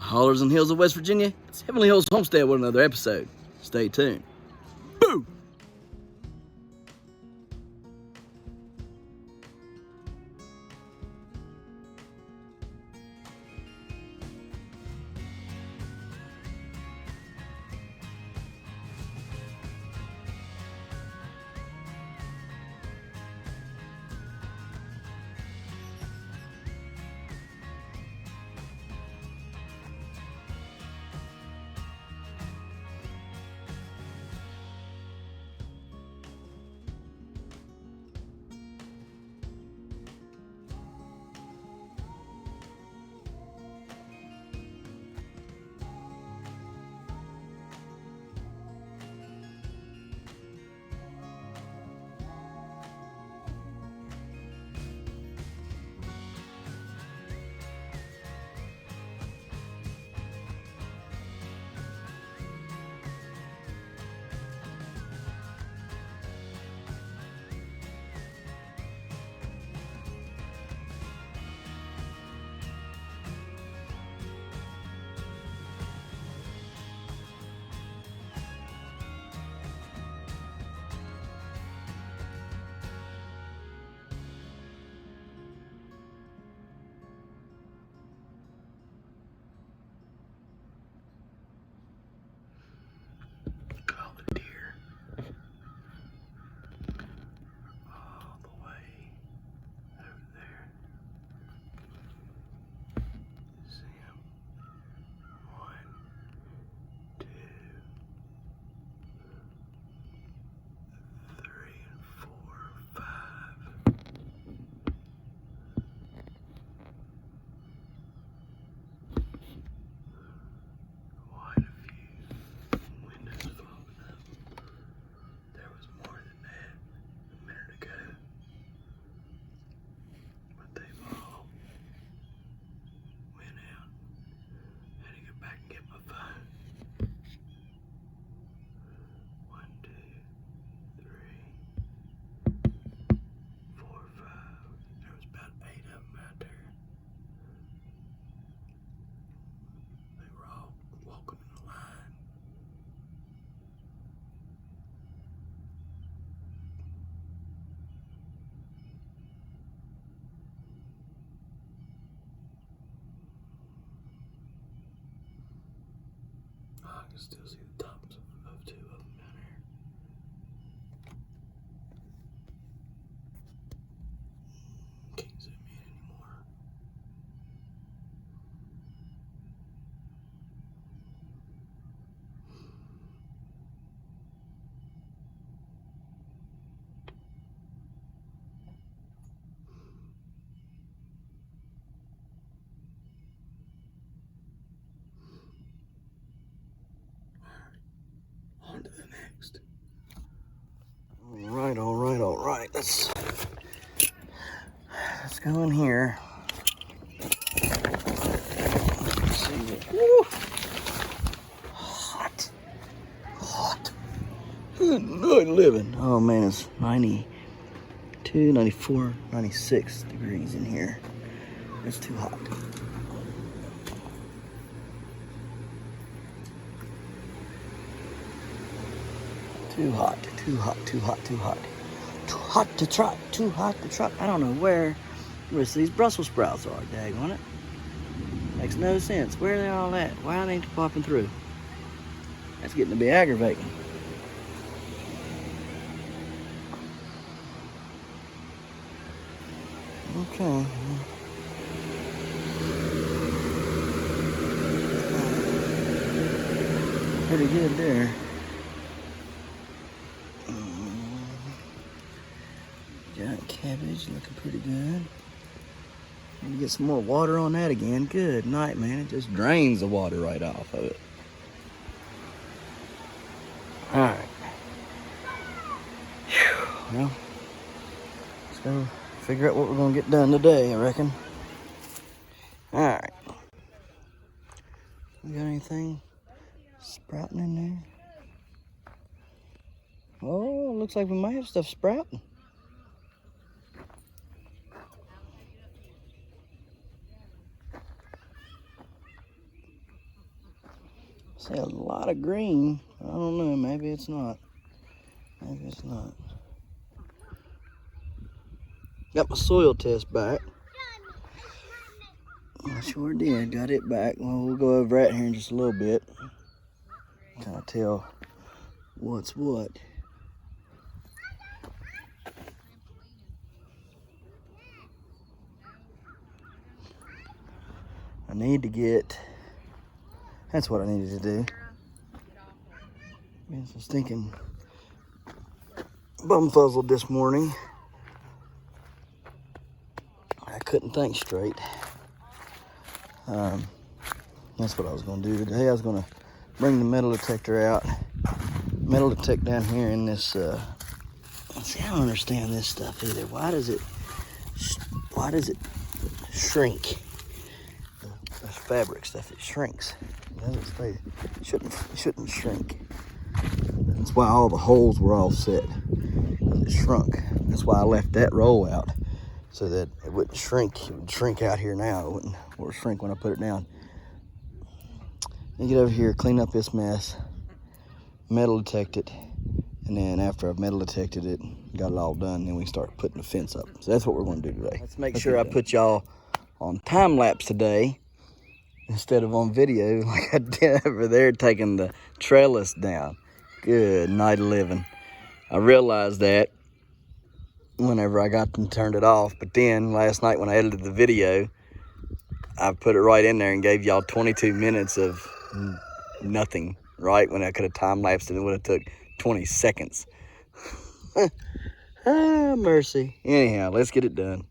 Hollers and Hills of West Virginia. It's Heavenly Hills Homestead with another episode. Stay tuned. Boo! I can still see the tops of two of them down here. Can't zoom in anymore. On to the next. All right. Let's go in here. Let's see what. Woo! Hot. Good living. Oh man, it's 92, 94, 96 degrees in here. It's too hot. Too hot. Too hot to trot. I don't know where these Brussels sprouts are, daggone it. Makes no sense. Where are they all at? Why aren't they popping through? That's getting to be aggravating. Okay. Pretty good there. Giant cabbage looking pretty good. Need to get some more water on that again. Good night, man. It just drains the water right off of it. Alright. Well, let's go figure out what we're going to get done today, I reckon. Alright. We got anything sprouting in there? Oh, looks like we might have stuff sprouting. See a lot of green. I don't know, maybe it's not. Maybe it's not. Got my soil test back. I sure did, got it back. Well, we'll go over that here in just a little bit. Kind of tell what's what. I need to get, that's what I needed to do. I was thinking bumfuzzled this morning. I couldn't think straight. That's what I was gonna do today. I was gonna bring the metal detector out. Metal detector down here in this, see, I don't understand this stuff either. Why does it shrink? This fabric stuff, it shrinks. It doesn't stay, it shouldn't shrink. That's why all the holes were offset. It shrunk. That's why I left that roll out, so that it wouldn't shrink. It would shrink out here now. It wouldn't shrink when I put it down. Let me get over here, clean up this mess, metal detect it, and then after I've metal detected it, got it all done, then we start putting the fence up. So that's what we're going to do today. Let's make sure I put y'all on time lapse today instead of on video like I did over there taking the trellis down. Good night of living. I realized that whenever I got them turned it off, but then last night when I edited the video, I put it right in there and gave y'all 22 minutes of nothing, right? When I could have time-lapsed it, it would have took 20 seconds. Ah, mercy. Anyhow, let's get it done.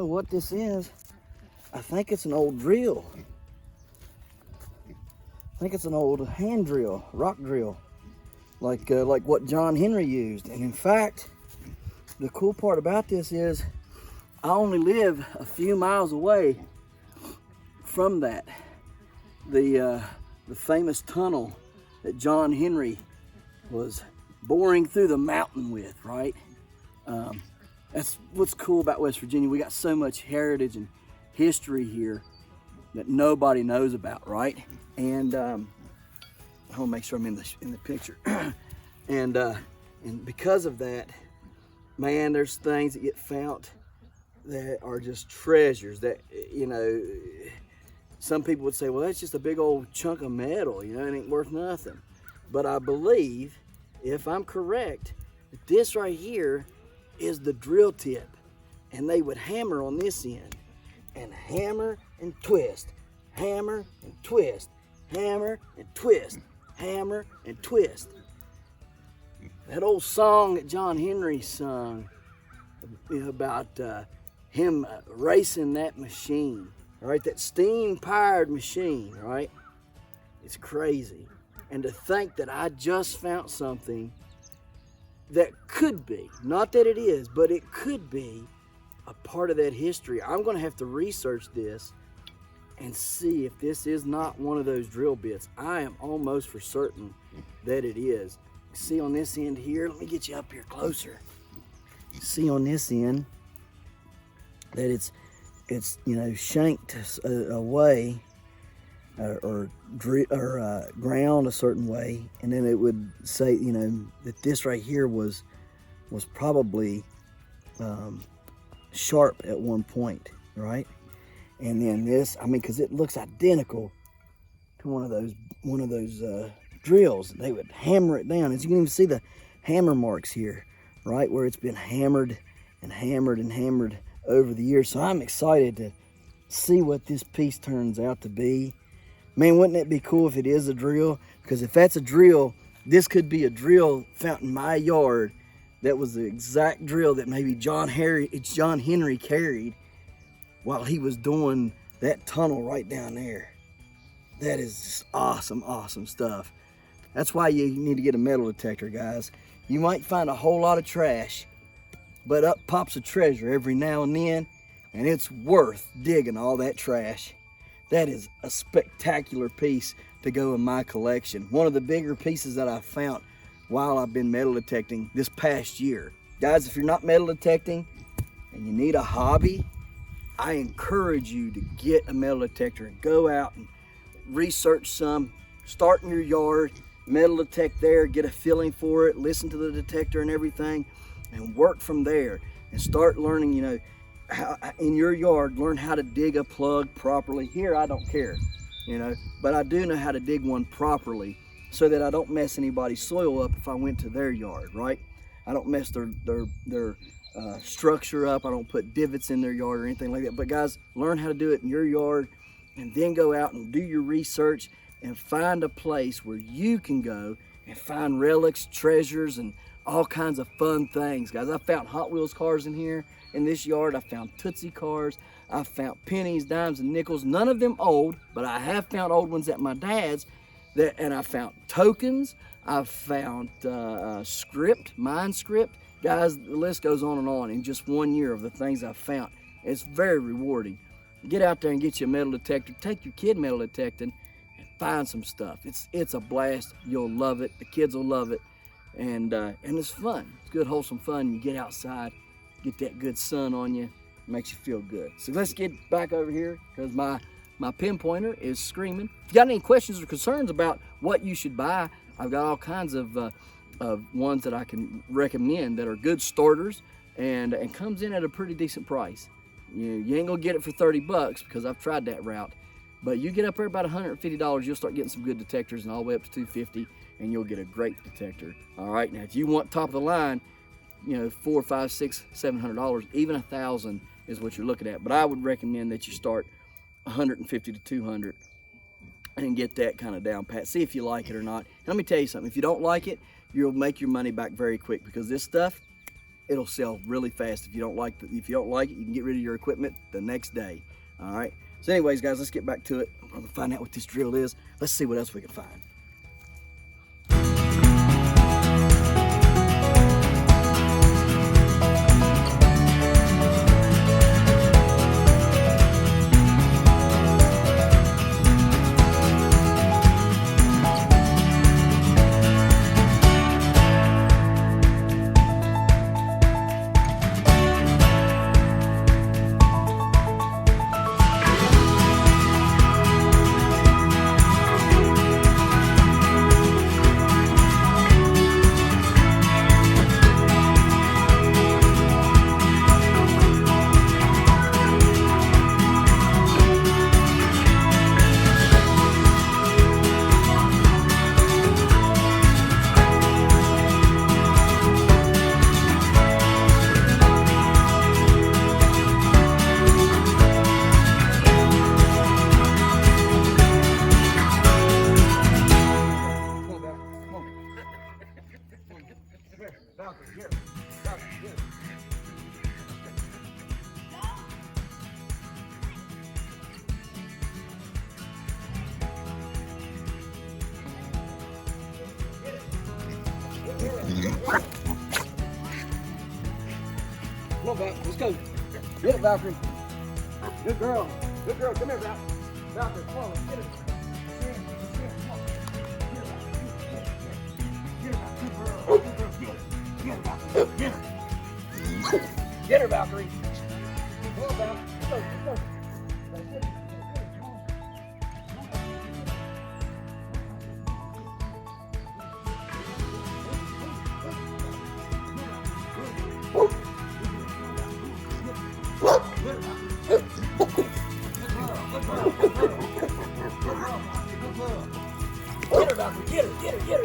What this is, I think it's an old drill. I think it's an old hand drill, rock drill, like what John Henry used. And in fact, the cool part about this is I only live a few miles away from that. The famous tunnel that John Henry was boring through the mountain with, right? That's what's cool about West Virginia. We got so much heritage and history here that nobody knows about, right? And I want to make sure I'm in the picture. and because of that, man, there's things that get found that are just treasures. That, you know, some people would say, well, that's just a big old chunk of metal. You know, it ain't worth nothing. But I believe, if I'm correct, that this right here is the drill tip, and they would hammer on this end and hammer and twist, hammer and twist, hammer and twist, hammer and twist. That old song that John Henry sung about him racing that machine, right? That steam-powered machine, right? It's crazy. And to think that I just found something that could be, not that it is, but it could be a part of that history. I'm going to have to research this and see if this is not one of those drill bits. I am almost for certain that it is. See on this end here, let me get you up here closer. See on this end that it's you know, shanked away or ground a certain way, and then it would say, you know, that this right here was probably sharp at one point, right? And then this, I mean, because it looks identical to one of those drills. They would hammer it down, as you can even see the hammer marks here, right, where it's been hammered and hammered and hammered over the years. So I'm excited to see what this piece turns out to be. Man, wouldn't it be cool if it is a drill? Because if that's a drill, this could be a drill found in my yard that was the exact drill that maybe John Henry carried while he was doing that tunnel right down there. That is awesome, awesome stuff. That's why you need to get a metal detector, guys. You might find a whole lot of trash, but up pops a treasure every now and then, and it's worth digging all that trash. That is a spectacular piece to go in my collection. One of the bigger pieces that I found while I've been metal detecting this past year. Guys, if you're not metal detecting and you need a hobby, I encourage you to get a metal detector and go out and research some. Start in your yard, metal detect there, get a feeling for it, listen to the detector and everything, and work from there. And start learning, you know, how, in your yard, learn how to dig a plug properly. Here, I don't care, you know, but I do know how to dig one properly so that I don't mess anybody's soil up if I went to their yard, right? I don't mess their structure up. I don't put divots in their yard or anything like that. But guys, learn how to do it in your yard, and then go out and do your research and find a place where you can go and find relics, treasures, and all kinds of fun things. Guys, I found Hot Wheels cars in here in this yard. I found Tootsie cars. I found pennies, dimes, and nickels. None of them old, but I have found old ones at my dad's. And I found tokens. I found script, mine script. Guys, the list goes on in just 1 year of the things I've found. It's very rewarding. Get out there and get you a metal detector. Take your kid metal detecting and find some stuff. It's a blast. You'll love it. The kids will love it. And it's fun. It's good, wholesome fun. You get outside, get that good sun on you. It makes you feel good. So let's get back over here because my pinpointer is screaming. If you got any questions or concerns about what you should buy, I've got all kinds of ones that I can recommend that are good starters and comes in at a pretty decent price. You ain't gonna get it for 30 bucks because I've tried that route, but you get up there about $150, you'll start getting some good detectors, and all the way up to $250, and you'll get a great detector. All right, now if you want top of the line, you know, $400, $500, $600, $700, even $1,000 is what you're looking at. But I would recommend that you start $150 to $200 and get that kind of down pat. See if you like it or not. And let me tell you something, if you don't like it, you'll make your money back very quick because this stuff, it'll sell really fast. If you don't like it, you can get rid of your equipment the next day. All right. So anyways, guys, let's get back to it. I'm gonna find out what this drill is. Let's see what else we can find. Come on, Val. Let's go. Get it, Valkyrie. Good girl. Good girl. Come here, Val. Valkyrie, come on. Let's get it. Get her, Valkyrie. Come on, Val. Let's go. Let's go. That's it.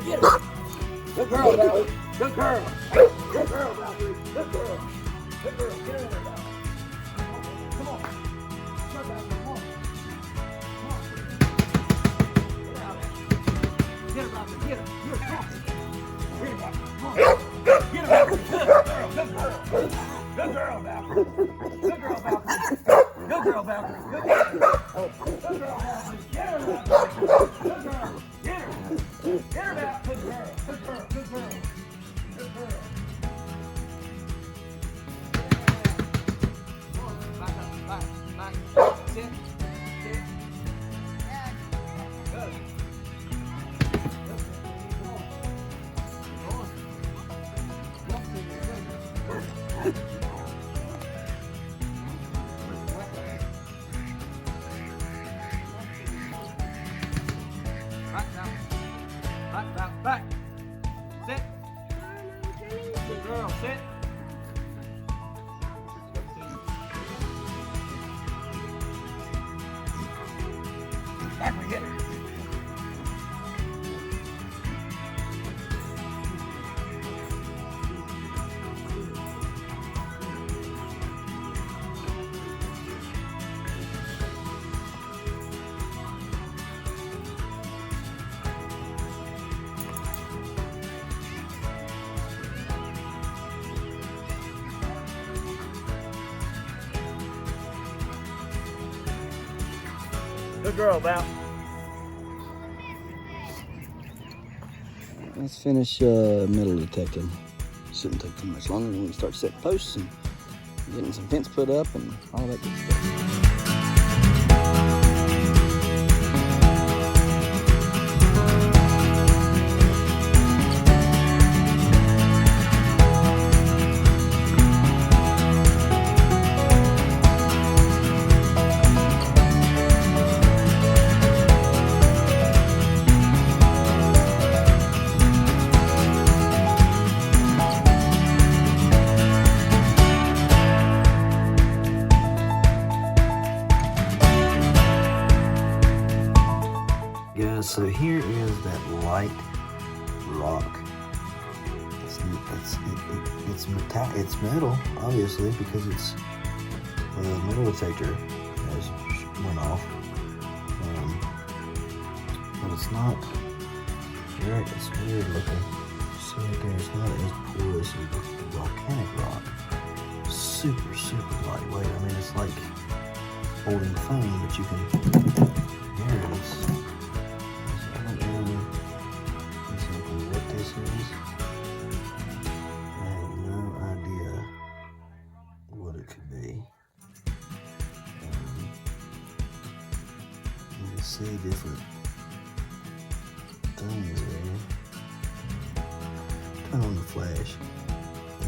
Get her. Good girl, Valerie. Good girl. Good girl, Valerie. Good girl. Good girl. Get her in there, Valerie. Come on. Come on, Valerie. Come on. Come on. Get out of there. Get her, Valerie. Get her. Get her. Come on. Get her, Valerie. Good girl. Good girl, Valerie. Good girl, Valerie. Good girl, Valerie. Good girl. Good girl, Valerie. Get her, Valerie. Good girl. Get her. Get her, Valerie. Good girl, good girl, good girl. Back up, back. Sit, sit. Good. Back. Sit. Good girl, sit. Back, we get her. Good girl, Val. Let's finish metal detecting. Shouldn't take too much longer when we start setting posts and getting some fence put up and all that good stuff. Guys, so here is that light rock. It's metal, obviously, because it's the metal detector has went off. But it's not very, it's weird looking. See right there, it's not as porous as the volcanic rock. Super, super lightweight. I mean, it's like holding foam, but you can, here it is. What this is, I have no idea what it could be. You can see different things there. Turn on the flash.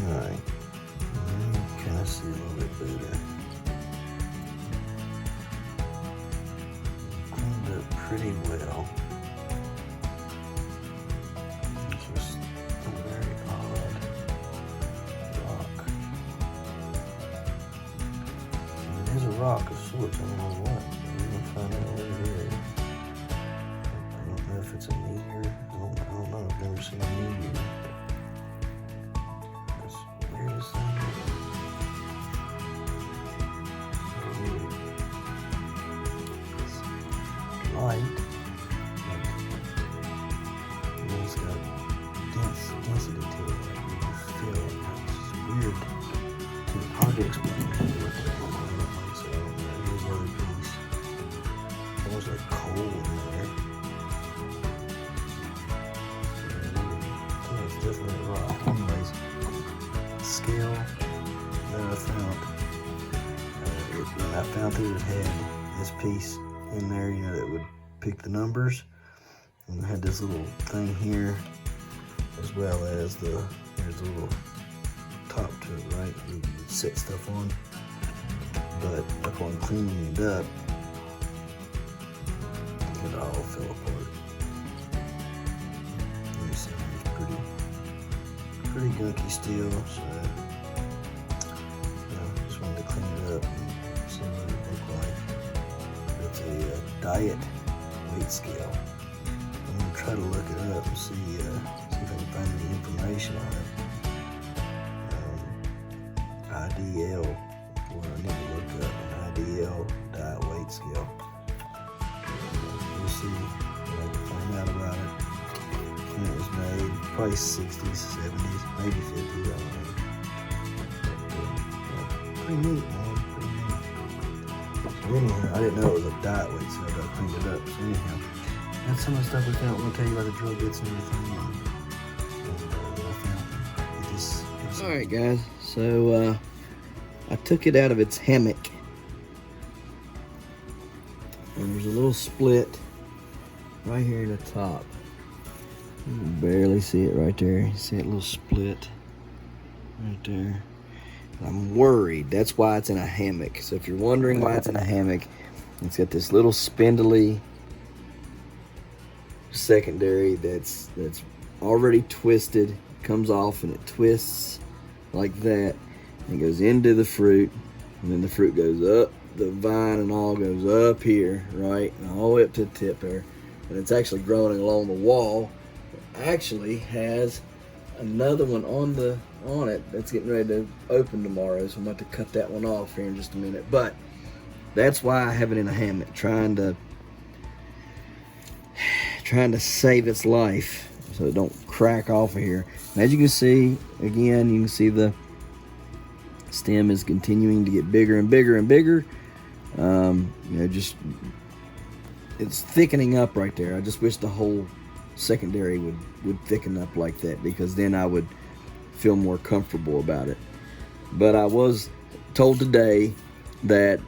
Alright, you kind of see a little bit better. Cleaned up pretty well. There's a rock of sorts, I don't know what. We're gonna find out what it is. I don't know if it's a meteor. I don't know. I've never seen a meteor. That's the weirdest thing ever. So weird. It's light, and then it's got density to it. Like you can feel it. It's just weird. It's hard to explain what that is. There's like coal in there. So it's definitely a rock. Anyways, scale that I found, I found that it had this piece in there, you know, that would pick the numbers. And it had this little thing here, as well as there's a little top to it, right? You would set stuff on. But upon cleaning it up, it all fell apart. You see, it's pretty gunky still, so just wanted to clean it up and see what it looked like. It's a diet weight scale. I'm gonna try to look it up and see if I can find any information on it. IDL. What I need to look up, an IDL diet weight scale. We'll see what I can find out about it. When it was made, probably 60s, 70s, maybe 50s, I don't know. But, pretty neat, man, pretty neat. So anyhow, I didn't know it was a diet weight, so I got to clean it up. So anyhow, that's some of the stuff we found. We'll tell you about the drill bits and everything. All right, guys. So I took it out of its hammock, and there's a little split right here in the top. You can barely see it right there. You see that little split right there? I'm worried. That's why it's in a hammock. So if you're wondering why it's in a hammock, it's got this little spindly secondary that's already twisted. Comes off and it twists like that. And it goes into the fruit, and then the fruit goes up the vine and all goes up here, right, and all the way up to the tip there. And it's actually growing along the wall. It actually has another one on it that's getting ready to open tomorrow, so I'm about to cut that one off here in just a minute. But that's why I have it in a hammock, trying to save its life so it don't crack off of here. And as you can see, again, you can see the stem is continuing to get bigger and bigger and bigger. Just it's thickening up right there. I just wish the whole secondary would thicken up like that, because then I would feel more comfortable about it. But I was told today that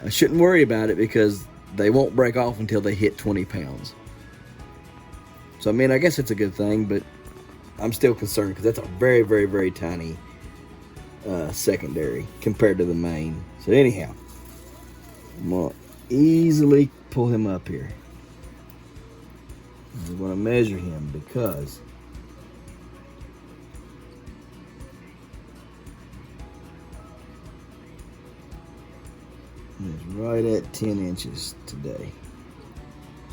I shouldn't worry about it because they won't break off until they hit 20 pounds. So I mean, I guess it's a good thing, but I'm still concerned because that's a very, very, very tiny secondary compared to the main. So anyhow, I'm gonna easily pull him up here. I'm gonna measure him because he's right at 10 inches today.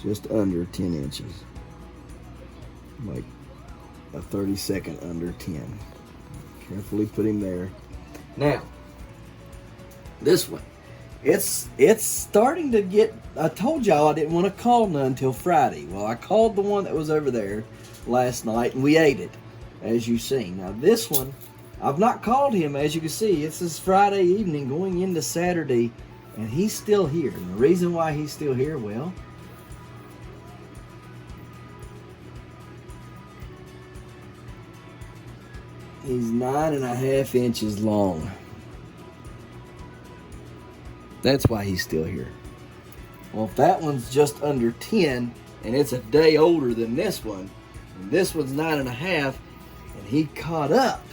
Just under 10 inches. Like a 32nd under 10. Carefully put him there. Now, this one. It's starting to get, I told y'all I didn't want to call none until Friday. Well, I called the one that was over there last night, and we ate it, as you've seen. Now, this one, I've not called him, as you can see. It's this Friday evening going into Saturday, and he's still here. And the reason why he's still here, well, he's 9.5 inches long. That's why he's still here. Well, if that one's just under 10 and it's a day older than this one, and this one's 9.5, and he caught up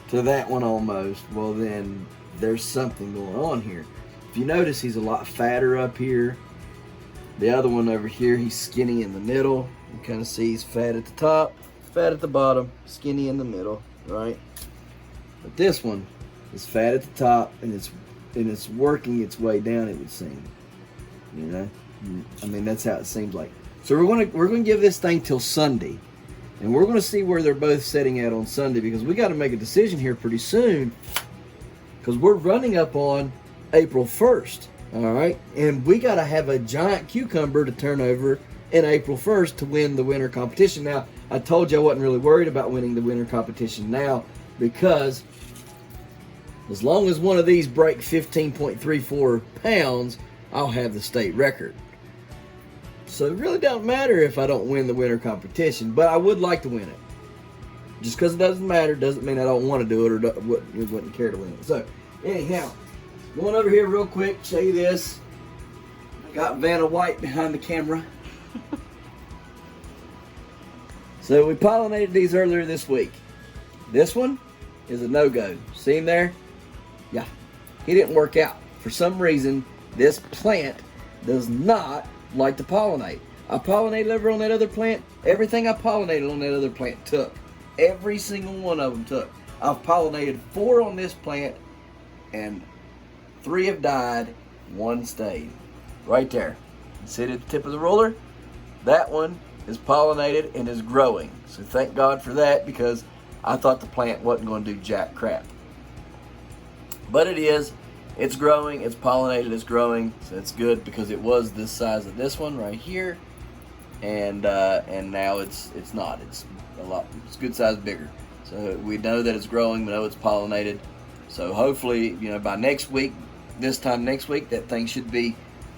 to that one almost, well then there's something going on here. If you notice, he's a lot fatter up here. The other one over here, he's skinny in the middle. You kind of see he's fat at the top, fat at the bottom, skinny in the middle, right? But this one is fat at the top, and it's working its way down, it would seem. You know? I mean, that's how it seems like. So we're gonna give this thing till Sunday. And we're gonna see where they're both setting at on Sunday, because we gotta make a decision here pretty soon. Because we're running up on April 1st. Alright? And we gotta have a giant cucumber to turn over in April 1st to win the winter competition. Now, I told you I wasn't really worried about winning the winter competition now, because as long as one of these break 15.34 pounds, I'll have the state record. So it really don't matter if I don't win the winter competition, but I would like to win it. Just because it doesn't matter doesn't mean I don't want to do it or wouldn't care to win it. So anyhow, going over here real quick, show you this. I got Vanna White behind the camera. So we pollinated these earlier this week. This one is a no-go. See him there? Yeah, he didn't work out. For some reason, this plant does not like to pollinate. I pollinated over on that other plant. Everything I pollinated on that other plant took. Every single one of them took. I've pollinated 4 on this plant, and 3 have died, 1 stayed. Right there. See it at the tip of the roller? That one is pollinated and is growing. So thank God for that, because I thought the plant wasn't going to do jack crap. But it is. It's growing. It's pollinated. It's growing. So it's good, because it was this size of this one right here, and now it's not. It's a lot. It's good size bigger. So we know that it's growing. We know it's pollinated. So hopefully, by next week, this time next week, that thing should be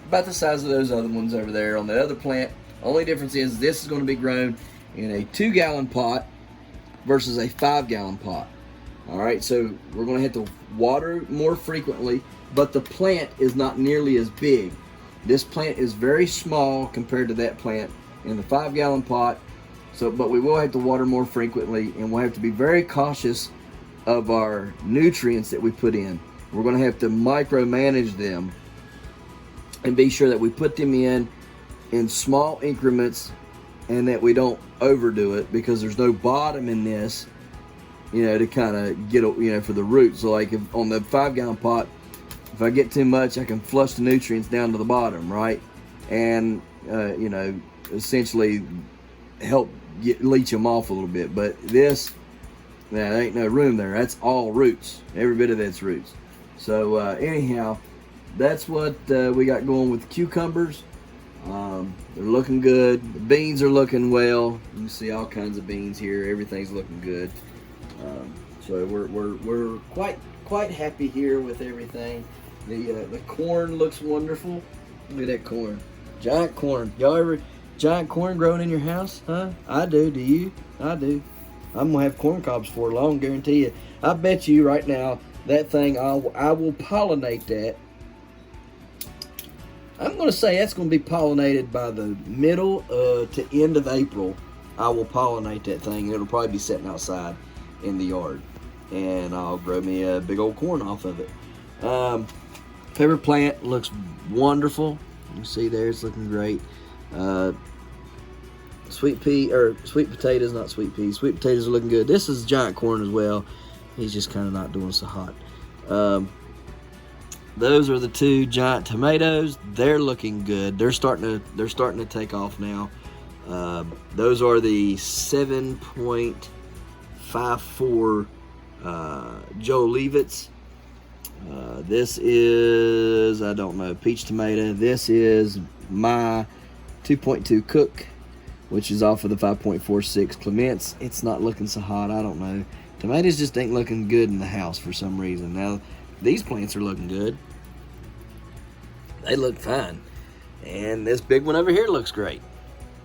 about the size of those other ones over there on the other plant. Only difference is this is going to be grown in a 2-gallon pot versus a 5-gallon pot. All right, so we're going to have to water more frequently, but the plant is not nearly as big. This plant is very small compared to that plant in the 5-gallon pot. So, but we will have to water more frequently, and we'll have to be very cautious of our nutrients that we put in. We're going to have to micromanage them and be sure that we put them in small increments and that we don't overdo it, because there's no bottom in this, to kind of get, for the roots. So like if on the 5-gallon pot, if I get too much, I can flush the nutrients down to the bottom, right? And, essentially help leach them off a little bit. But this, there ain't no room there. That's all roots. Every bit of that's roots. So anyhow, that's what we got going with cucumbers. They're looking good. The beans are looking well. You can see all kinds of beans here. Everything's looking good. So we're quite happy here with everything. The corn looks wonderful. Look at that corn, giant corn. Y'all ever giant corn growing in your house? Huh? I do. Do you? I do. I'm gonna have corn cobs for it. I can guarantee you. I bet you right now that thing I will pollinate that. I'm gonna say that's gonna be pollinated by the middle to end of April. I will pollinate that thing. It'll probably be sitting outside in the yard, and I'll grow me a big old corn off of it. Pepper plant looks wonderful. You see there, it's looking great. Sweet potatoes, not sweet peas. Sweet potatoes are looking good. This is giant corn as well. He's just kind of not doing so hot. Those are the 2 giant tomatoes. They're looking good. They're starting to take off now. Those are the 7.54 Joe Leavitt's. This is, I don't know, peach tomato. This is my 2.2 Cook, which is off of the 5.46 Clements. It's not looking so hot. I don't know. Tomatoes just ain't looking good in the house for some reason. Now, these plants are looking good. They look fine. And this big one over here looks great.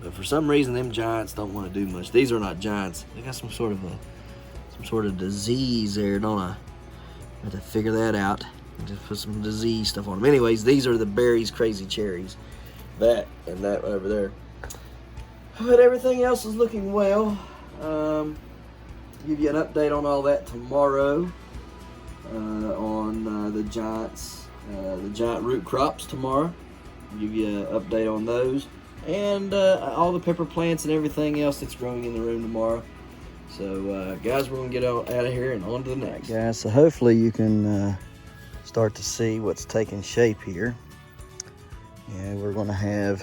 But for some reason, them giants don't want to do much. These are not giants. They got some sort of disease there, don't I? I have to figure that out. Just put some disease stuff on them. Anyways, these are the Berry's Crazy Cherries. That and that over there. But everything else is looking well. Give you an update on all that tomorrow. On the giant root crops tomorrow. Give you an update on those. And all the pepper plants and everything else that's growing in the room tomorrow. So, guys, we're going to get out of here and on to the next. Guys, so hopefully you can start to see what's taking shape here. Yeah, we're going to have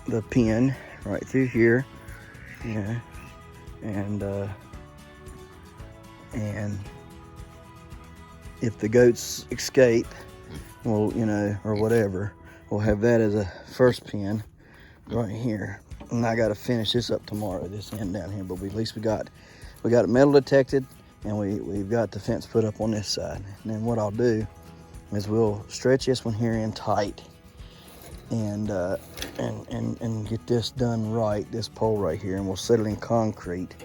the pen right through here. Yeah, and if the goats escape, well, or whatever, we'll have that as a first pen right here. And I got to finish this up tomorrow, this end down here. But at least we got it metal detected, and we've got the fence put up on this side. And then what I'll do is we'll stretch this one here in tight, and get this done right, this pole right here, and we'll set it in concrete,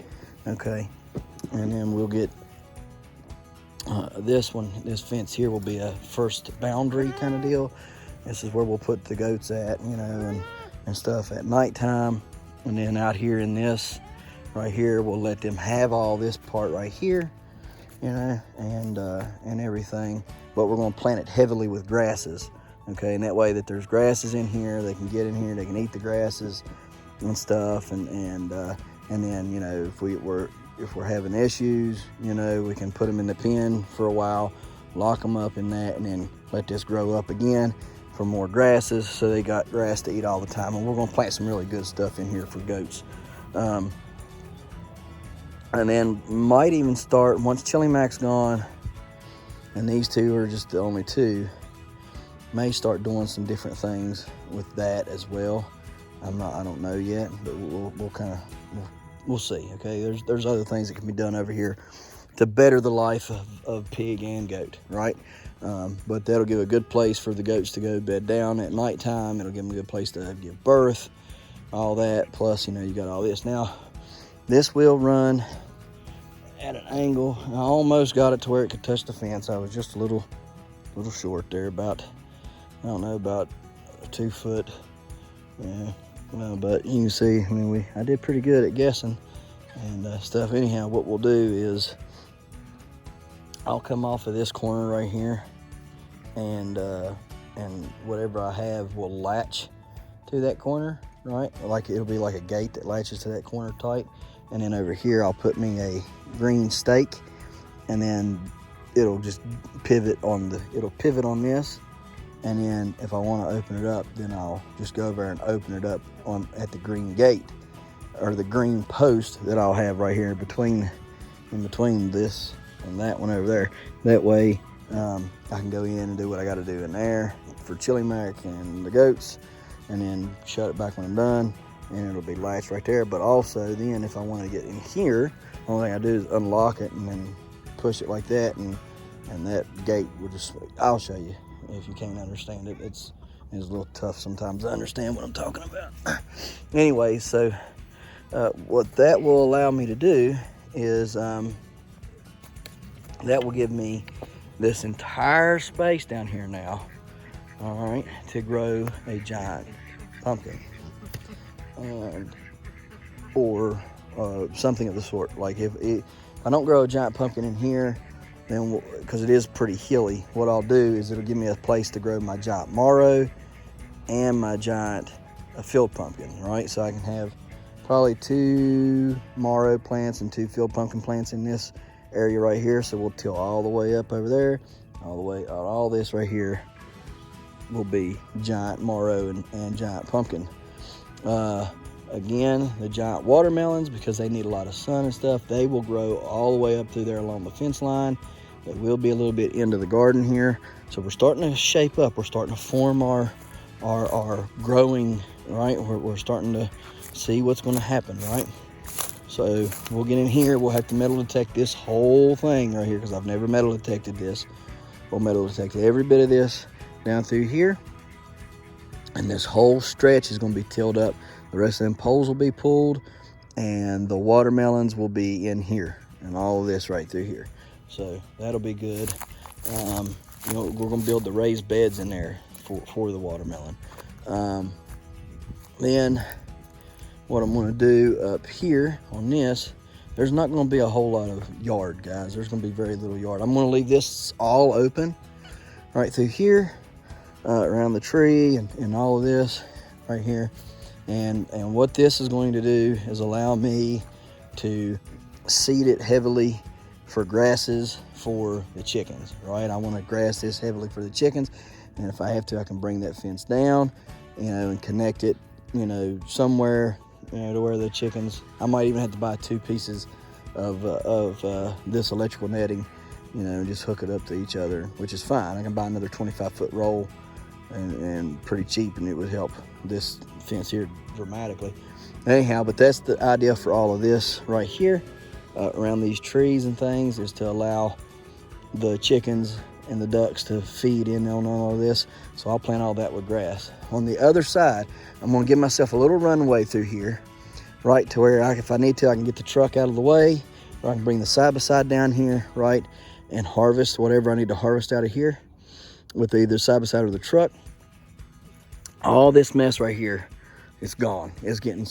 okay? And then we'll get this fence here will be a first boundary kind of deal. This is where we'll put the goats at, and stuff at nighttime. And then out here in this right here, we'll let them have all this part right here, and everything. But we're going to plant it heavily with grasses, okay? And that way that there's grasses in here, they can get in here, they can eat the grasses and stuff. And then if we're having issues, we can put them in the pen for a while, lock them up in that, and then let this grow up again for more grasses, so they got grass to eat all the time. And we're going to plant some really good stuff in here for goats. And then might even start, once Chili Mac's gone, and these 2 are just the only 2, may start doing some different things with that as well. I don't know yet, but we'll see, okay? There's other things that can be done over here to better the life of pig and goat, right? But that'll give a good place for the goats to go bed down at nighttime. It'll give them a good place to give birth, all that. Plus, you got all this. Now, this will run at an angle. I almost got it to where it could touch the fence. I was just a little short there, about, I don't know, about 2 foot. Yeah, well, but you can see, I mean, I did pretty good at guessing and stuff. Anyhow, what we'll do is I'll come off of this corner right here, and whatever I have will latch to that corner, right? Like it'll be like a gate that latches to that corner tight. And then over here, I'll put me a green stake, and then it'll just pivot on this. And then if I want to open it up, then I'll just go over and open it up at the green gate, or the green post that I'll have right here in between this and that one over there. That way I can go in and do what I got to do in there for Chili Mac and the goats, and then shut it back when I'm done, and it'll be latched right there. But also then if I want to get in here, the only thing I do is unlock it and then push it like that, and that gate will just, I'll show you if you can't understand it. It's a little tough sometimes to understand what I'm talking about. Anyway, so what that will allow me to do is that will give me this entire space down here now, all right, to grow a giant pumpkin, or something of the sort. Like if I don't grow a giant pumpkin in here, then because it is pretty hilly, what I'll do is it'll give me a place to grow my giant marrow and my giant field pumpkin, right? So I can have probably 2 marrow plants and 2 field pumpkin plants in this area right here. So we'll till all the way up over there, all the way, all this right here will be giant marrow and giant pumpkin. Again, the giant watermelons, because they need a lot of sun and stuff, they will grow all the way up through there along the fence line. They will be a little bit into the garden here. So we're starting to shape up. We're starting to form our growing, right? We're starting to see what's going to happen, right? So we'll get in here. We'll have to metal detect this whole thing right here, because I've never metal detected this. We'll metal detect every bit of this down through here. And this whole stretch is going to be tilled up. The rest of them poles will be pulled, and the watermelons will be in here, and all of this right through here. So that'll be good. You know, we're going to build the raised beds in there for the watermelon. Then what I'm going to do up here on this, there's not going to be a whole lot of yard, guys. There's going to be very little yard. I'm going to leave this all open right through here, around the tree and all of this right here. And what this is going to do is allow me to seed it heavily for grasses for the chickens, right? I want to grass this heavily for the chickens, and if I have to, I can bring that fence down, you know, and connect it, you know, somewhere, you know, to where the chickens, I might even have to buy 2 pieces of this electrical netting, you know, and just hook it up to each other, which is fine. I can buy another 25-foot roll and pretty cheap, and it would help this fence here dramatically. Anyhow, but that's the idea for all of this right here, around these trees and things, is to allow the chickens and the ducks to feed in on all of this. So I'll plant all that with grass. On the other side, I'm going to give myself a little runway through here, right, to where if I need to, I can get the truck out of the way, or I can bring the side-by-side down here, right, and harvest whatever I need to harvest out of here with either side-by-side or the truck. All this mess right here, it's gone. It's getting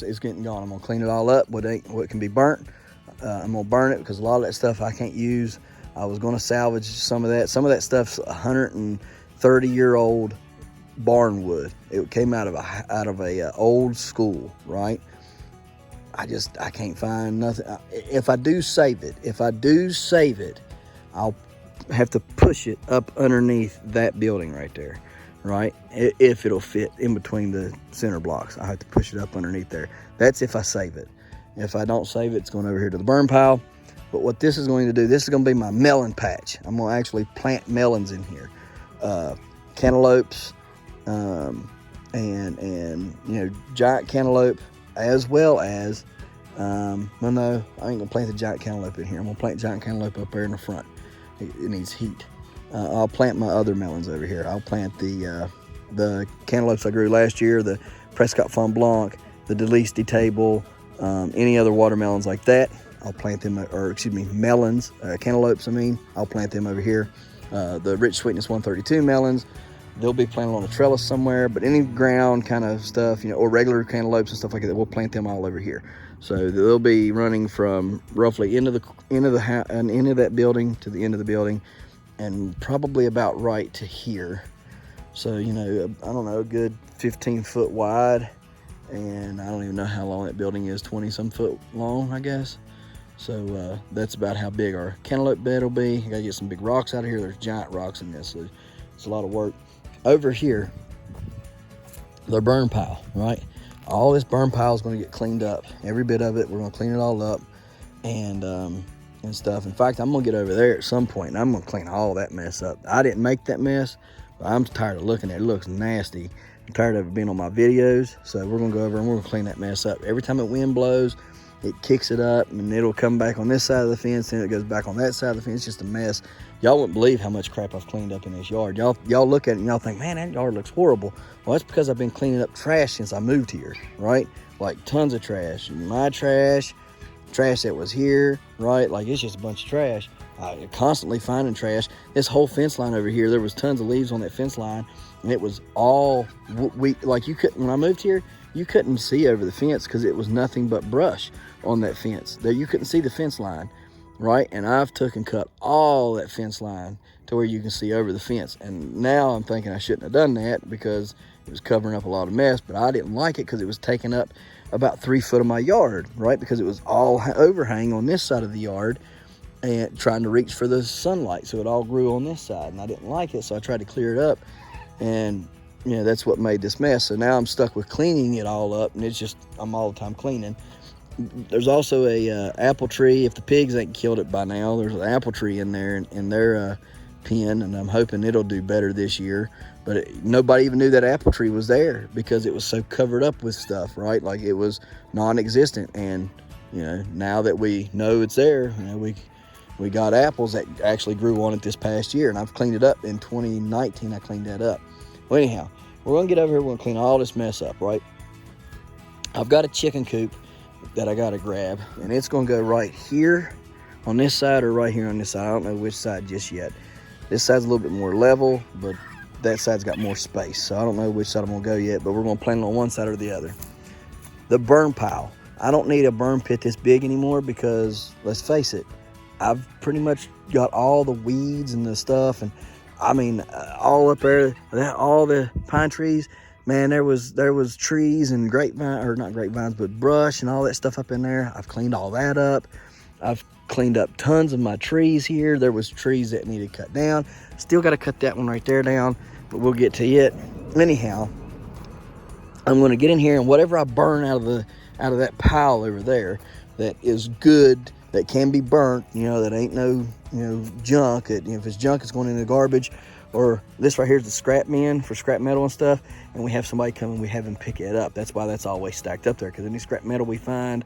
gone. I'm gonna clean it all up. What can be burnt, I'm gonna burn it, because a lot of that stuff I can't use. I was gonna salvage some of that. Some of that stuff's 130-year-old barn wood. It came out of a old school, right? I can't find nothing. If I do save it, I'll have to push it up underneath that building right there, right? If it'll fit in between the center blocks, I have to push it up underneath there. That's if I save it. If I don't save it, it's going over here to the burn pile. But what this is going to do, this is going to be my melon patch. I'm going to actually plant melons in here, cantaloupes, and you know, giant cantaloupe, as well as well, no, I ain't gonna plant the giant cantaloupe in here. I'm gonna plant giant cantaloupe up there in the front. It needs heat. I'll plant my other melons over here. I'll plant the cantaloupes I grew last year, the Prescott Fond Blanc, the Deliste Table, any other watermelons like that. I'll plant them, or excuse me, melons, cantaloupes, I'll plant them over here. The Rich Sweetness 132 melons, they'll be planted on a trellis somewhere, but any ground kind of stuff, or regular cantaloupes and stuff like that, we'll plant them all over here. So they'll be running from roughly end of that building to the end of the building, and probably about right to here. So, I don't know, a good 15 foot wide, and I don't even know how long that building is, 20 some foot long, I guess. So that's about how big our cantaloupe bed will be. I gotta get some big rocks out of here. There's giant rocks in this, so it's a lot of work. Over here, the burn pile, right? All this burn pile is gonna get cleaned up. Every bit of it, we're gonna clean it all up and stuff. In fact, I'm gonna get over there at some point and I'm gonna clean all that mess up. I didn't make that mess, but I'm tired of looking at it. It looks nasty. I'm tired of it being on my videos, so we're gonna go over and we're gonna clean that mess up. Every time the wind blows, it kicks it up and it'll come back on this side of the fence, and it goes back on that side of the fence. It's just a mess. Y'all wouldn't believe how much crap I've cleaned up in this yard. Y'all look at it and y'all think, man, that yard looks horrible. Well, that's because I've been cleaning up trash since I moved here, right? Like tons of trash. My trash that was here, right? Like it's just a bunch of trash. Constantly finding trash. This whole fence line over here, there was tons of leaves on that fence line, and it was all, you couldn't, when I moved here, you couldn't see over the fence because it was nothing but brush on that fence. There, you couldn't see the fence line, right? And I've took and cut all that fence line to where you can see over the fence. And now I'm thinking I shouldn't have done that because it was covering up a lot of mess, but I didn't like it because it was taking up about 3 foot of my yard, right? Because it was all overhang on this side of the yard and trying to reach for the sunlight. So it all grew on this side and I didn't like it. So I tried to clear it up, and that's what made this mess. So now I'm stuck with cleaning it all up, and it's just, I'm all the time cleaning. There's also a apple tree. If the pigs ain't killed it by now, there's an apple tree in there in their pen, and I'm hoping it'll do better this year. But nobody even knew that apple tree was there because it was so covered up with stuff, right? Like it was non-existent. And now that we know it's there, we got apples that actually grew on it this past year, and I've cleaned it up. In 2019, I cleaned that up. Well, anyhow, we're gonna get over here. We're gonna clean all this mess up, right? I've got a chicken coop that I gotta grab, and it's gonna go right here on this side or right here on this side. I don't know which side just yet. This side's a little bit more level, but that side's got more space, so I don't know which side I'm gonna go yet, but we're gonna plant it on one side or the other. The burn pile. I don't need a burn pit this big anymore because, let's face it, I've pretty much got all the weeds and the stuff, and all up there, all the pine trees, man, there was trees and grapevine, or not grapevines, but brush and all that stuff up in there. I've cleaned all that up. I've cleaned up tons of my trees here. There was trees that needed cut down. Still got to cut that one right there down, but we'll get to it. Anyhow, I'm going to get in here, and whatever I burn out of that pile over there that is good, that can be burnt, that ain't no, junk. If it's junk, it's going in the garbage. Or this right here is the scrap bin for scrap metal and stuff. And we have somebody come and we have them pick it up. That's why that's always stacked up there. Because any scrap metal we find,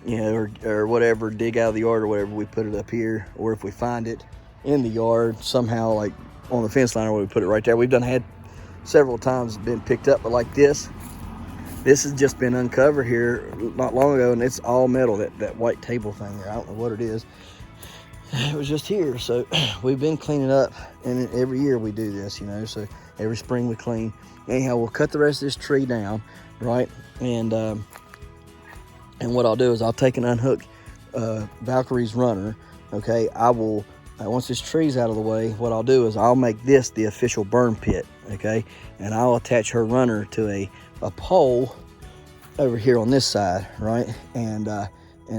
or whatever, dig out of the yard or whatever, we put it up here. Or if we find it in the yard somehow, like on the fence line, or we put it right there. We've had several times been picked up, but like this has just been uncovered here not long ago, and it's all metal, that white table thing there. I don't know what it is. It was just here. So we've been cleaning up, and every year we do this, so every spring we clean. Anyhow, we'll cut the rest of this tree down, right? And what I'll do is I'll take and unhook Valkyrie's runner, okay? I will, once this tree's out of the way, what I'll do is I'll make this the official burn pit, okay? And I'll attach her runner to a pole over here on this side, right? And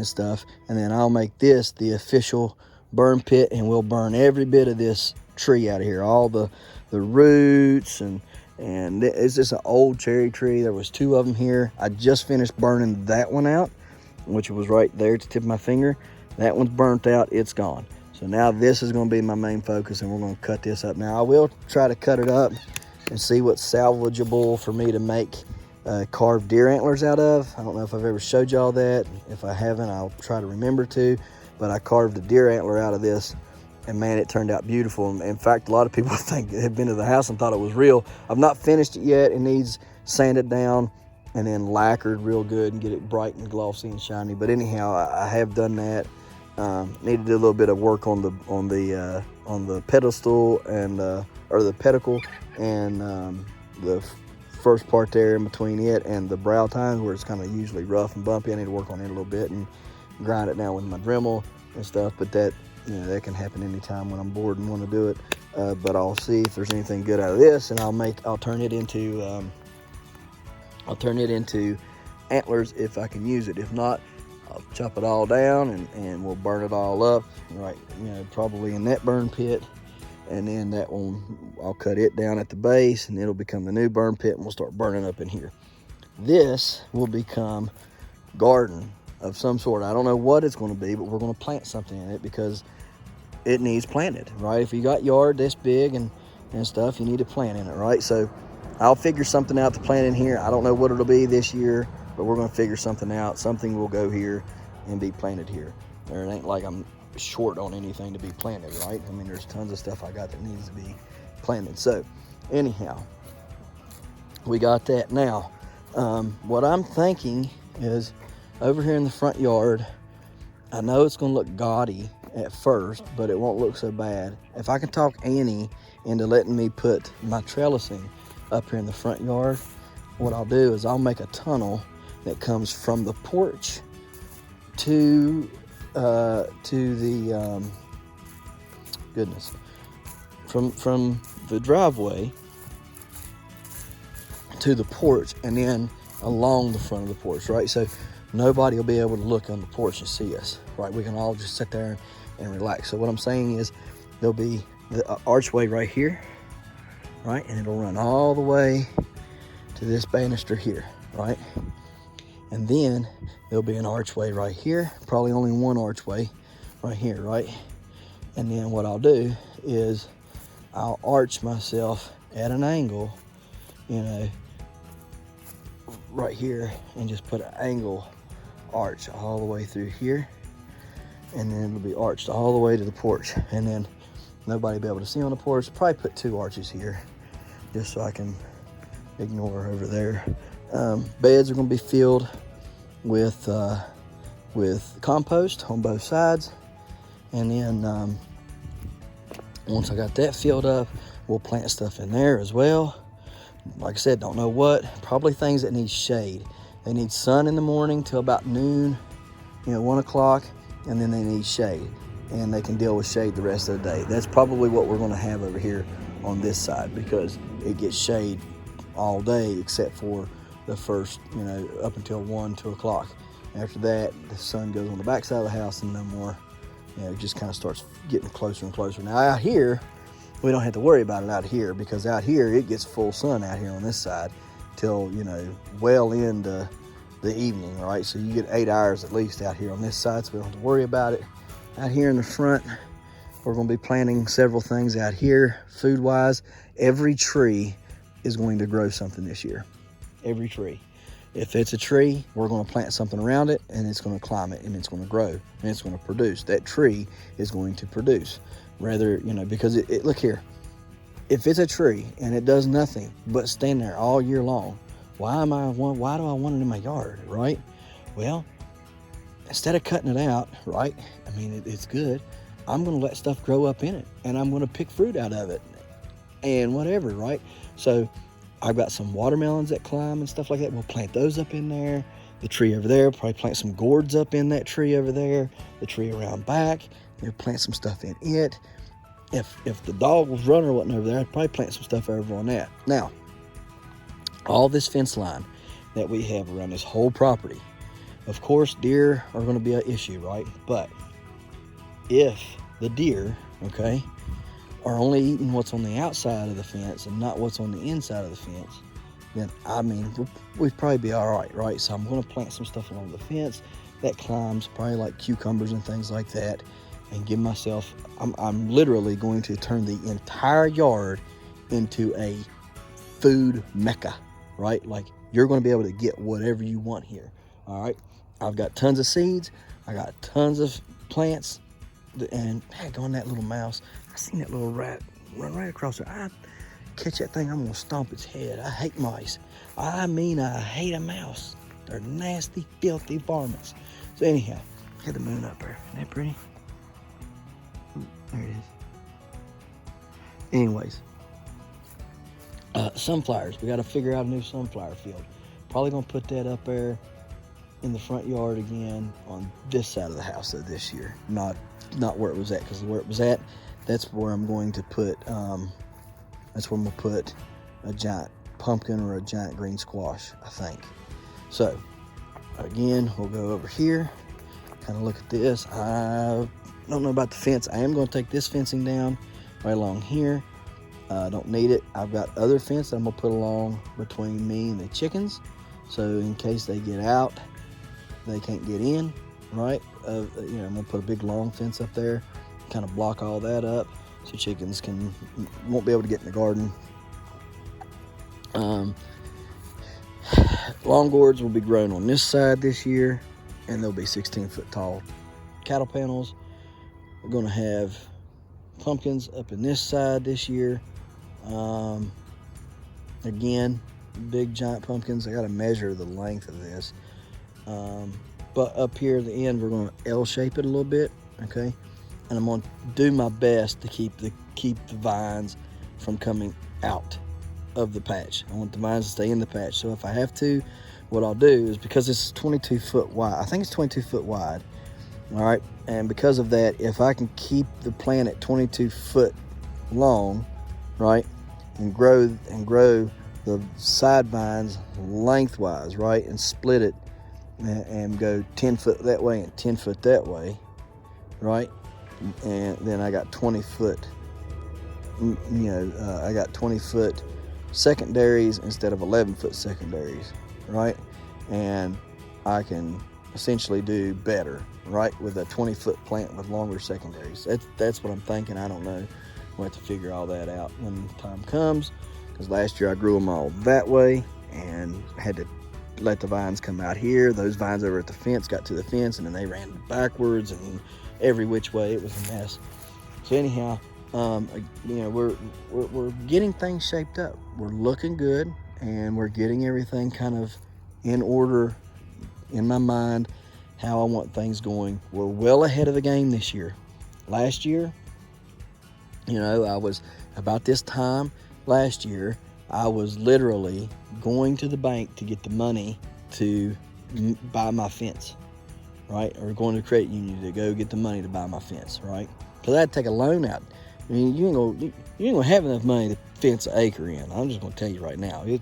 stuff. And then I'll make this the official burn pit, and we'll burn every bit of this tree out of here, all the roots, and it's just an old cherry tree. There was 2 of them here. I just finished burning that one out, which was right there at the tip of my finger. That one's burnt out. It's gone. So now this is going to be my main focus, and we're going to cut this up. Now I will try to cut it up and see what's salvageable for me to make carved deer antlers out of. I don't know if I've ever showed y'all that. If I haven't, I'll try to remember to. But I carved a deer antler out of this, and man, it turned out beautiful. In fact, a lot of people have been to the house and thought it was real. I've not finished it yet. It needs sanded down and then lacquered real good and get it bright and glossy and shiny. But anyhow, I have done that. Need to do a little bit of work on the pedestal and or the pedicle and the first part there in between it and the brow tines where it's kind of usually rough and bumpy. I need to work on it a little bit and grind it down with my Dremel and stuff. But that, you know, that can happen anytime when I'm bored and want to do it. But I'll see if there's anything good out of this, and I'll turn it into antlers if I can use it. If not, I'll chop it all down and we'll burn it all up, right? You know, probably in that burn pit, and then that one I'll cut it down at the base, and it'll become the new burn pit, and we'll start burning up in here. This will become garden of some sort. I don't know what it's going to be, but we're going to plant something in it because it needs planted, right? If you got yard this big and stuff, you need to plant in it, right? So I'll figure something out to plant in here. I don't know what it'll be this year, but we're going to figure something out. Something will go here and be planted here. There, it ain't like I'm short on anything to be planted, right? I mean, there's tons of stuff I got that needs to be planted. So anyhow, we got that. Now, what I'm thinking is over here in the front yard, I know it's going to look gaudy at first, but it won't look so bad. If I can talk Annie into letting me put my trellising up here in the front yard, what I'll do is I'll make a tunnel that comes from the porch to the from the driveway to the porch, and then along the front of the porch, right? So nobody will be able to look on the porch and see us, right? We can all just sit there and relax. So what I'm saying is there'll be the archway right here, right? And it'll run all the way to this banister here, right? And then there'll be an archway right here, probably only one archway right here, right? And then what I'll do is I'll arch myself at an angle, you know, right here, and just put an angle arch all the way through here, and then it'll be arched all the way to the porch, and then nobody will be able to see on the porch. Probably put 2 arches here just so I can ignore over there. Beds are going to be filled with compost on both sides, and then once I got that filled up, we'll plant stuff in there as well. Like I said, don't know what. Probably things that need shade. They need sun in the morning till about noon, 1 o'clock, and then they need shade, and they can deal with shade the rest of the day. That's probably what we're going to have over here on this side, because it gets shade all day except for the first, up until 1, 2 o'clock. After that, the sun goes on the back side of the house, and no more. It just kind of starts getting closer and closer. Now out here, we don't have to worry about it out here, because out here it gets full sun out here on this side till well into the evening, right? So you get 8 hours at least out here on this side, so we don't have to worry about it. Out here in the front, we're going to be planting several things out here food wise. Every tree is going to grow something this year. Every tree. If it's a tree, we're going to plant something around it, and it's going to climb it, and it's going to grow, and it's going to produce. That tree is going to produce. Rather, because it look here. If it's a tree and it does nothing but stand there all year long, why do I want it in my yard, right? Well, instead of cutting it out, right? I mean, it's good. I'm going to let stuff grow up in it, and I'm going to pick fruit out of it and whatever, right? So I've got some watermelons that climb and stuff like that. We'll plant those up in there. The tree over there, probably plant some gourds up in that tree over there. The tree around back, plant some stuff in it. If the dog was running or wasn't over there, I'd probably plant some stuff over on that. Now, all this fence line that we have around this whole property, of course, deer are going to be an issue, right? But if the deer, okay, are only eating what's on the outside of the fence and not what's on the inside of the fence, then, we'd probably be all right, right? So I'm going to plant some stuff along the fence that climbs, probably like cucumbers and things like that, and give myself, I'm literally going to turn the entire yard into a food mecca, right? Like, you're going to be able to get whatever you want here, all right? I've got tons of seeds. I got tons of plants. And heck, on that little mouse, I seen that little rat run right across there. I catch that thing, I'm going to stomp its head. I hate mice. I hate a mouse. They're nasty, filthy varmints. So anyhow, had the moon up there. Isn't that pretty? There it is. Anyways, sunflowers. We got to figure out a new sunflower field. Probably gonna put that up there in the front yard again on this side of the house this year. Not where it was at, because where it was at, that's where I'm going to put. That's where I'm gonna put a giant pumpkin or a giant green squash, I think. So again, we'll go over here, kind of look at this. I don't know about the fence. I am going to take this fencing down right along here. I don't need it. I've got other fence that I'm going to put along between me and the chickens, so in case they get out, they can't get in, right? I'm going to put a big long fence up there, kind of block all that up, so chickens won't be able to get in the garden. Lawn gourds will be grown on this side this year, and they'll be 16-foot tall cattle panels. We're going to have pumpkins up in this side this year. Again, big giant pumpkins. I got to measure the length of this. But up here at the end, we're going to L shape it a little bit, okay? And I'm going to do my best to keep the vines from coming out of the patch. I want the vines to stay in the patch. So if I have to, what I'll do is, because this is 22 foot wide, I think it's 22 foot wide, all right? And because of that, if I can keep the plant at 22 foot long, right, and grow the side vines lengthwise, right, and split it and go 10 foot that way and 10 foot that way, right, and then I got 20 foot, I got 20 foot secondaries instead of 11-foot secondaries, right? And I can essentially do better, right, with a 20-foot plant with longer secondaries. That's what I'm thinking. I don't know. We'll have to figure all that out when the time comes, because last year I grew them all that way and had to let the vines come out here. Those vines over at the fence got to the fence, and then they ran backwards and every which way. It was a mess. So anyhow, we're getting things shaped up. We're looking good, and we're getting everything kind of in order in my mind, how I want things going. We're well ahead of the game this year. Last year, I was about this time last year, I was literally going to the bank to get the money to buy my fence, right? Or going to the credit union to go get the money to buy my fence, right? Because I had to take a loan out. I mean, you ain't gonna have enough money to fence an acre in. I'm just gonna tell you right now, it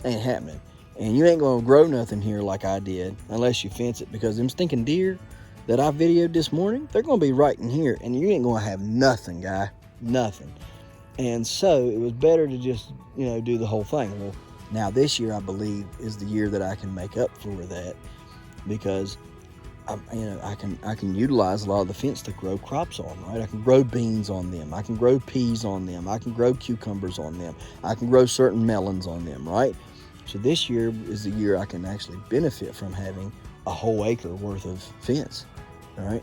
ain't happening. And you ain't gonna grow nothing here like I did unless you fence it, because them stinking deer that I videoed this morning, they're gonna be right in here, and you ain't gonna have nothing, guy, nothing. And so it was better to just, do the whole thing. Well, now this year I believe is the year that I can make up for that, because I can utilize a lot of the fence to grow crops on, right? I can grow beans on them. I can grow peas on them. I can grow cucumbers on them. I can grow certain melons on them, right? So this year is the year I can actually benefit from having a whole acre worth of fence, all right?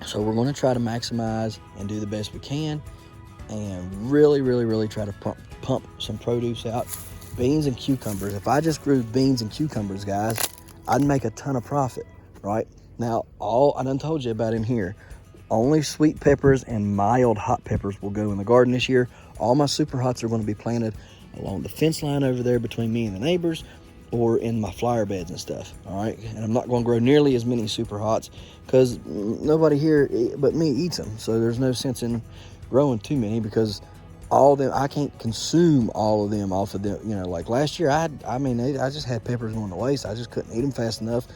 So we're going to try to maximize and do the best we can, and really, really, really try to pump some produce out. Beans and cucumbers. If I just grew beans and cucumbers, guys, I'd make a ton of profit, right? Now, I done told you about in here, only sweet peppers and mild hot peppers will go in the garden this year. All my super hots are going to be planted along the fence line over there between me and the neighbors, or in my flower beds and stuff, all right? And I'm not going to grow nearly as many super hots, because nobody here but me eats them. So there's no sense in growing too many, because all of them, I can't consume all of them off of them. Like last year, I just had peppers going to waste. I just couldn't eat them fast enough.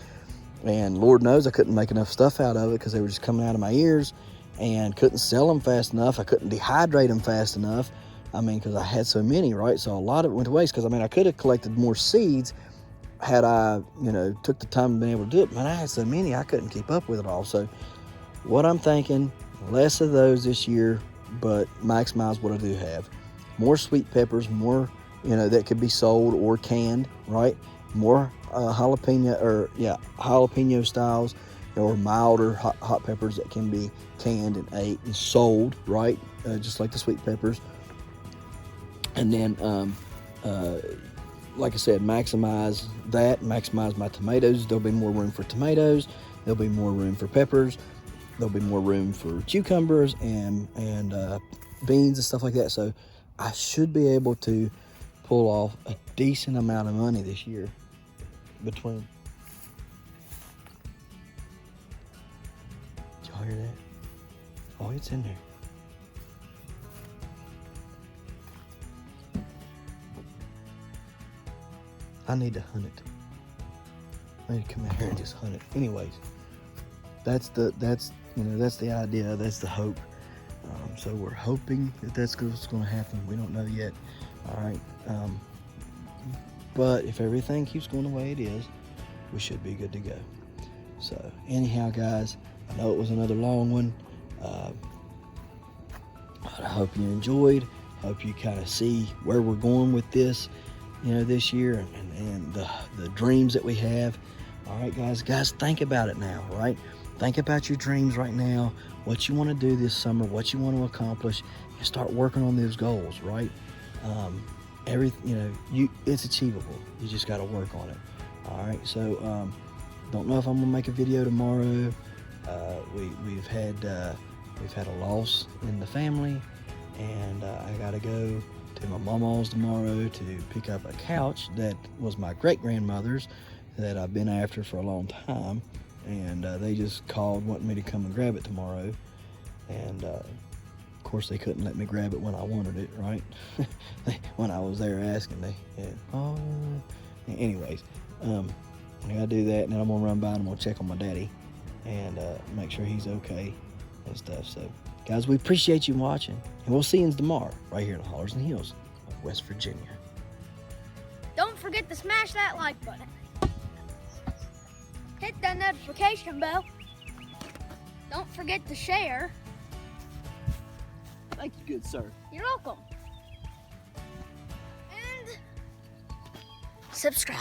And Lord knows I couldn't make enough stuff out of it, because they were just coming out of my ears, and couldn't sell them fast enough. I couldn't dehydrate them fast enough. Because I had so many, right? So a lot of it went to waste, because I could have collected more seeds had I, took the time and been able to do it. Man, I had so many, I couldn't keep up with it all. So what I'm thinking, less of those this year, but maximize what I do have. More sweet peppers, more, that could be sold or canned, right? More jalapeno styles, or milder hot peppers that can be canned and ate and sold, right? Just like the sweet peppers. And then, like I said, maximize that, maximize my tomatoes. There'll be more room for tomatoes. There'll be more room for peppers. there'll be more room for cucumbers and beans and stuff like that. So I should be able to pull off a decent amount of money this year between. Did y'all hear that? Oh, it's in there. I need to hunt it. I need to come in here and just hunt it. Anyways, that's the idea. That's the hope. So we're hoping that that's what's going to happen. We don't know yet. All right. But if everything keeps going the way it is, we should be good to go. So anyhow, guys, I know it was another long one. I hope you enjoyed. Hope you kind of see where we're going with this, this year and the dreams that we have. All right, guys, think about it now, right? Think about your dreams right now, what you want to do this summer, what you want to accomplish, and start working on those goals, right? It's achievable. You just got to work on it. All right, so don't know if I'm gonna make a video tomorrow. We've had a loss in the family, and I gotta go to my mama's tomorrow to pick up a couch that was my great-grandmother's that I've been after for a long time, and they just called wanting me to come and grab it tomorrow, and of course they couldn't let me grab it when I wanted it, right? When I was there asking, anyways, I gotta do that, and then I'm gonna run by and I'm gonna check on my daddy and make sure he's okay and stuff. So guys, we appreciate you watching, and we'll see you tomorrow right here in the Hollers and Hills of West Virginia. Don't forget to smash that like button. Hit that notification bell. Don't forget to share. Thank you, good sir. You're welcome. And subscribe.